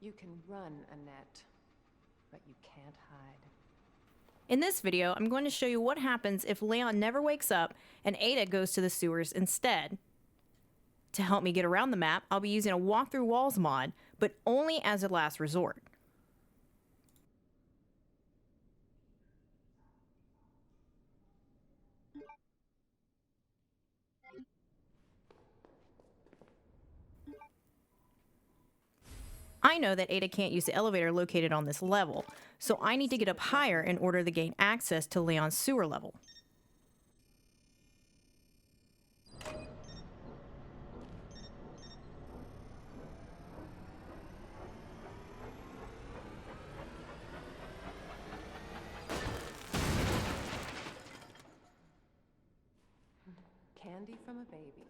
You can run, Annette, but you can't hide. In this video, I'm going to show you what happens if Leon never wakes up and Ada goes to the sewers instead. To help me get around the map, I'll be using a walk through walls mod, but only as a last resort. I know that Ada can't use the elevator located on this level, so I need to get up higher in order to gain access to Leon's sewer level. Candy from a baby.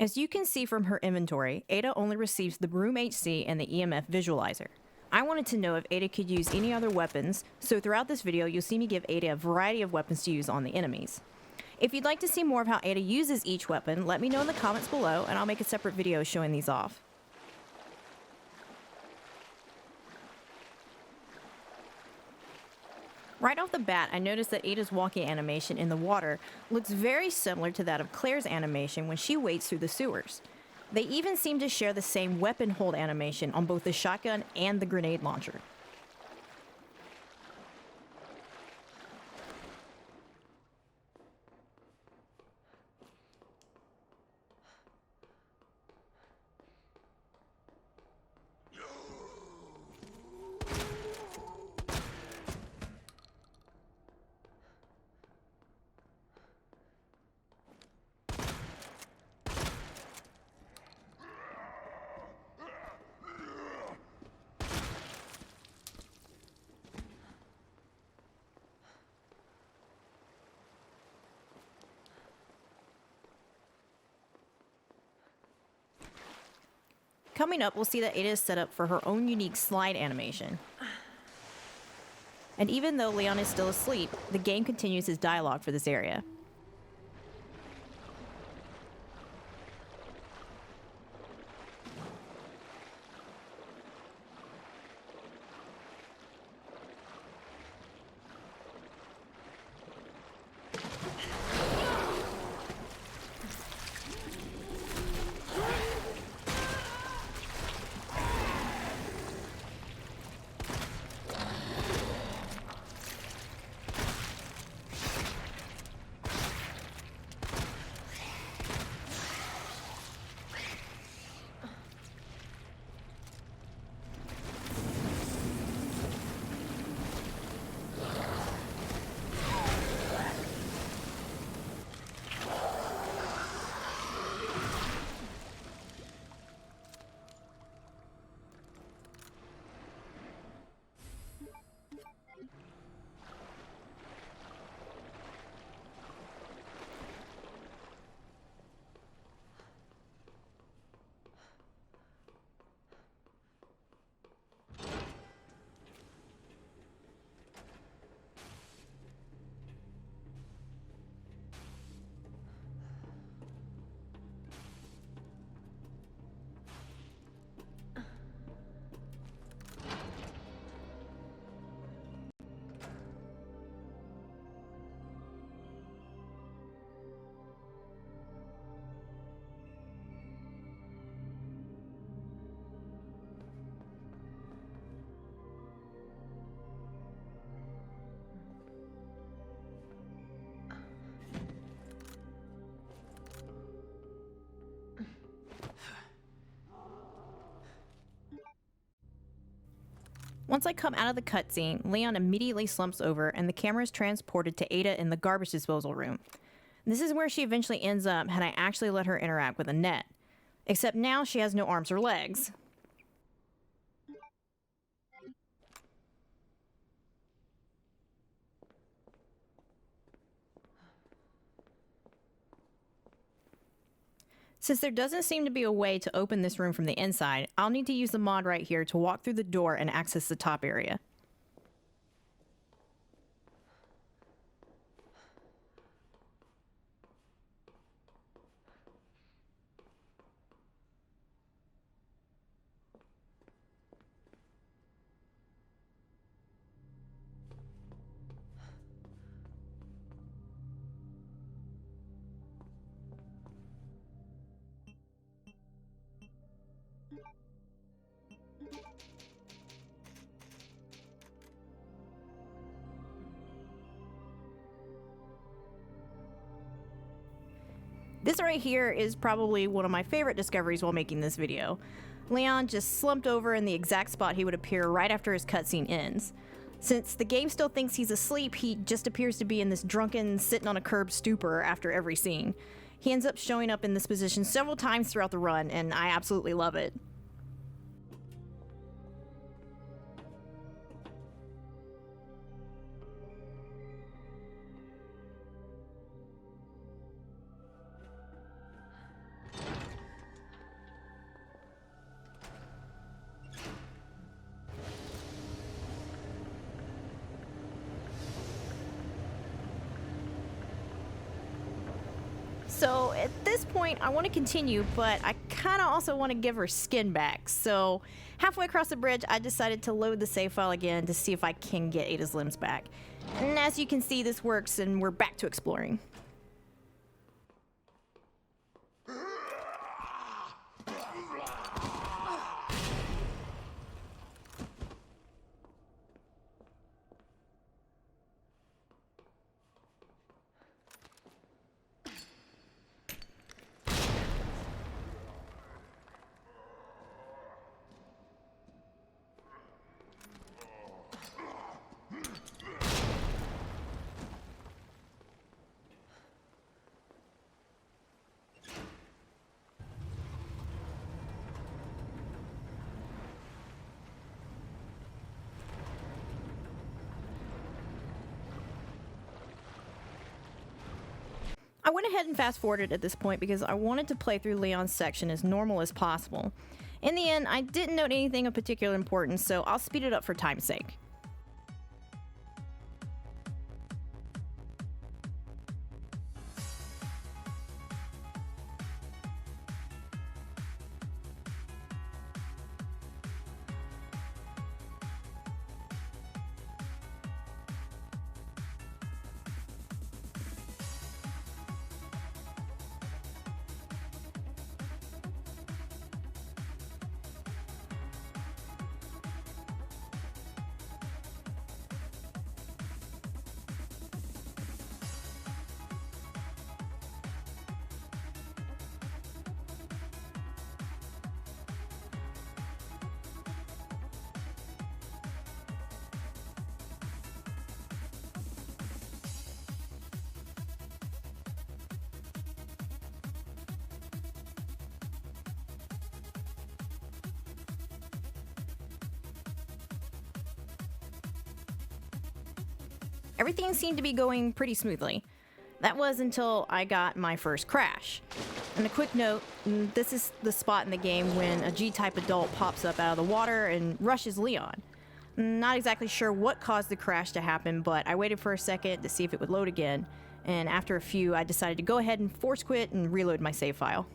As you can see from her inventory, Ada only receives the Broom HC and the EMF visualizer. I wanted to know if Ada could use any other weapons, so throughout this video you'll see me give Ada a variety of weapons to use on the enemies. If you'd like to see more of how Ada uses each weapon, let me know in the comments below and I'll make a separate video showing these off. Right off the bat, I noticed that Ada's walking animation in the water looks very similar to that of Claire's animation when she wades through the sewers. They even seem to share the same weapon hold animation on both the shotgun and the grenade launcher. Coming up, we'll see that Ada is set up for her own unique slide animation. And even though Leon is still asleep, the game continues his dialogue for this area. Once I come out of the cutscene, Leon immediately slumps over and the camera is transported to Ada in the garbage disposal room. This is where she eventually ends up had I actually let her interact with Annette. Except now she has no arms or legs. Since there doesn't seem to be a way to open this room from the inside, I'll need to use the mod right here to walk through the door and access the top area. This right here is probably one of my favorite discoveries while making this video. Leon just slumped over in the exact spot he would appear right after his cutscene ends. Since the game still thinks he's asleep, he just appears to be in this drunken, sitting on a curb stupor after every scene. He ends up showing up in this position several times throughout the run, and I absolutely love it. So at this point, I want to continue, but I kind of also want to give her skin back. So halfway across the bridge, I decided to load the save file again to see if I can get Ada's limbs back. And as you can see, this works, and we're back to exploring. I went ahead and fast forwarded at this point because I wanted to play through Leon's section as normal as possible. In the end, I didn't note anything of particular importance, so I'll speed it up for time's sake. Everything seemed to be going pretty smoothly. That was until I got my first crash. And a quick note, this is the spot in the game when a G-type adult pops up out of the water and rushes Leon. Not exactly sure what caused the crash to happen, but I waited for a second to see if it would load again, and after a few, I decided to go ahead and force quit and reload my save file.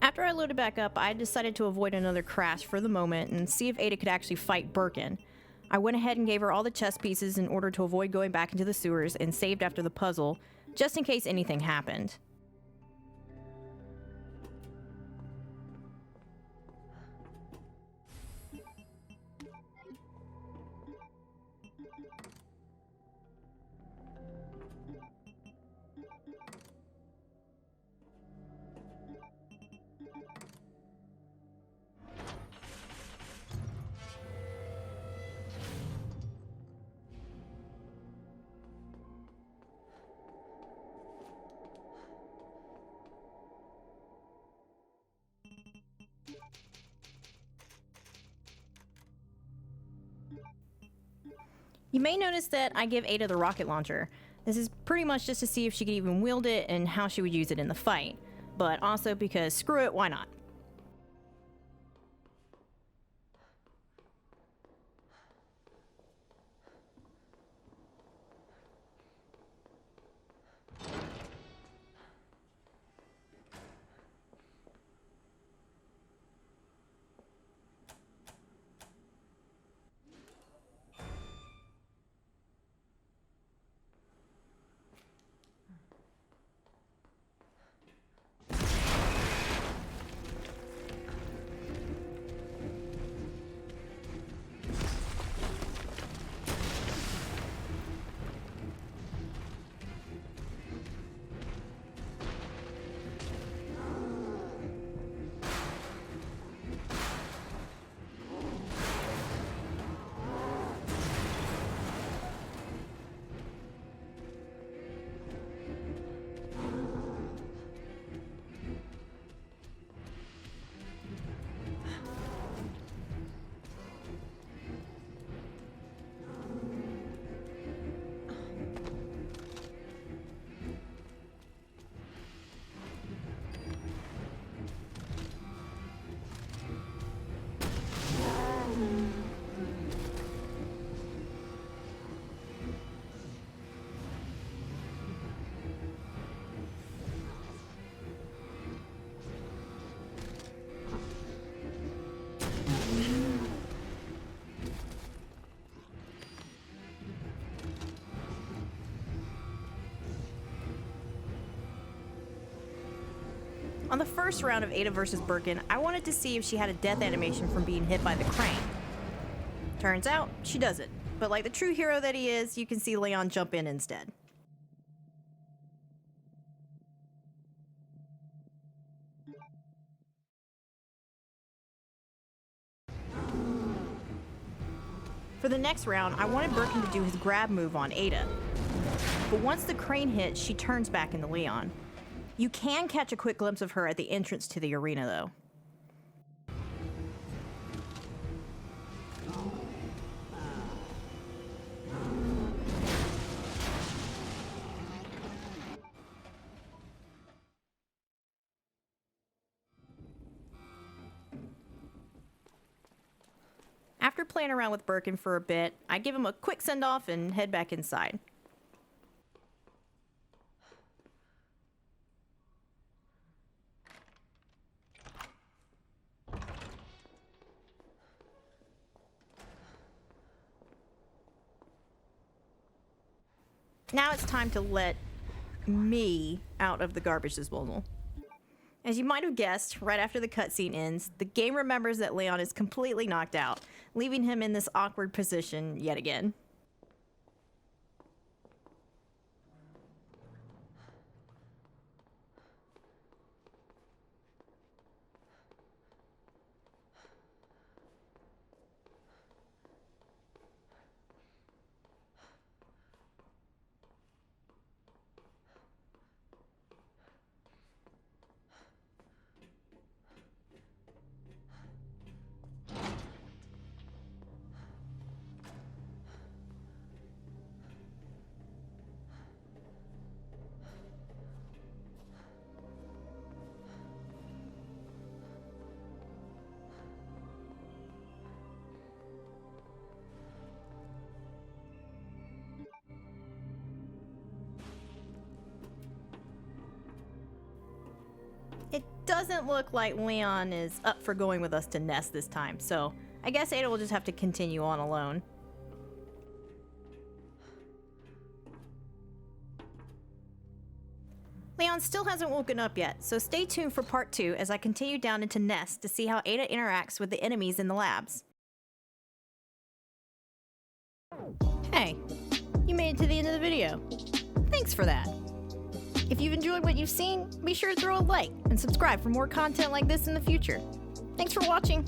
After I loaded back up, I decided to avoid another crash for the moment and see if Ada could actually fight Birkin. I went ahead and gave her all the chess pieces in order to avoid going back into the sewers and saved after the puzzle, just in case anything happened. You may notice that I give Ada the rocket launcher. This is pretty much just to see if she could even wield it and how she would use it in the fight. But also because screw it, why not? On the first round of Ada vs. Birkin, I wanted to see if she had a death animation from being hit by the crane. Turns out, she doesn't. But like the true hero that he is, you can see Leon jump in instead. For the next round, I wanted Birkin to do his grab move on Ada. But once the crane hits, she turns back into Leon. You can catch a quick glimpse of her at the entrance to the arena, though. After playing around with Birkin for a bit, I give him a quick send-off and head back inside. Now it's time to let me out of the garbage disposal. As you might have guessed, right after the cutscene ends, the game remembers that Leon is completely knocked out, leaving him in this awkward position yet again. It doesn't look like Leon is up for going with us to Nest this time, so I guess Ada will just have to continue on alone. Leon still hasn't woken up yet, so stay tuned for part 2 as I continue down into Nest to see how Ada interacts with the enemies in the labs. Hey, you made it to the end of the video. Thanks for that. If you've enjoyed what you've seen, be sure to throw a like and subscribe for more content like this in the future. Thanks for watching.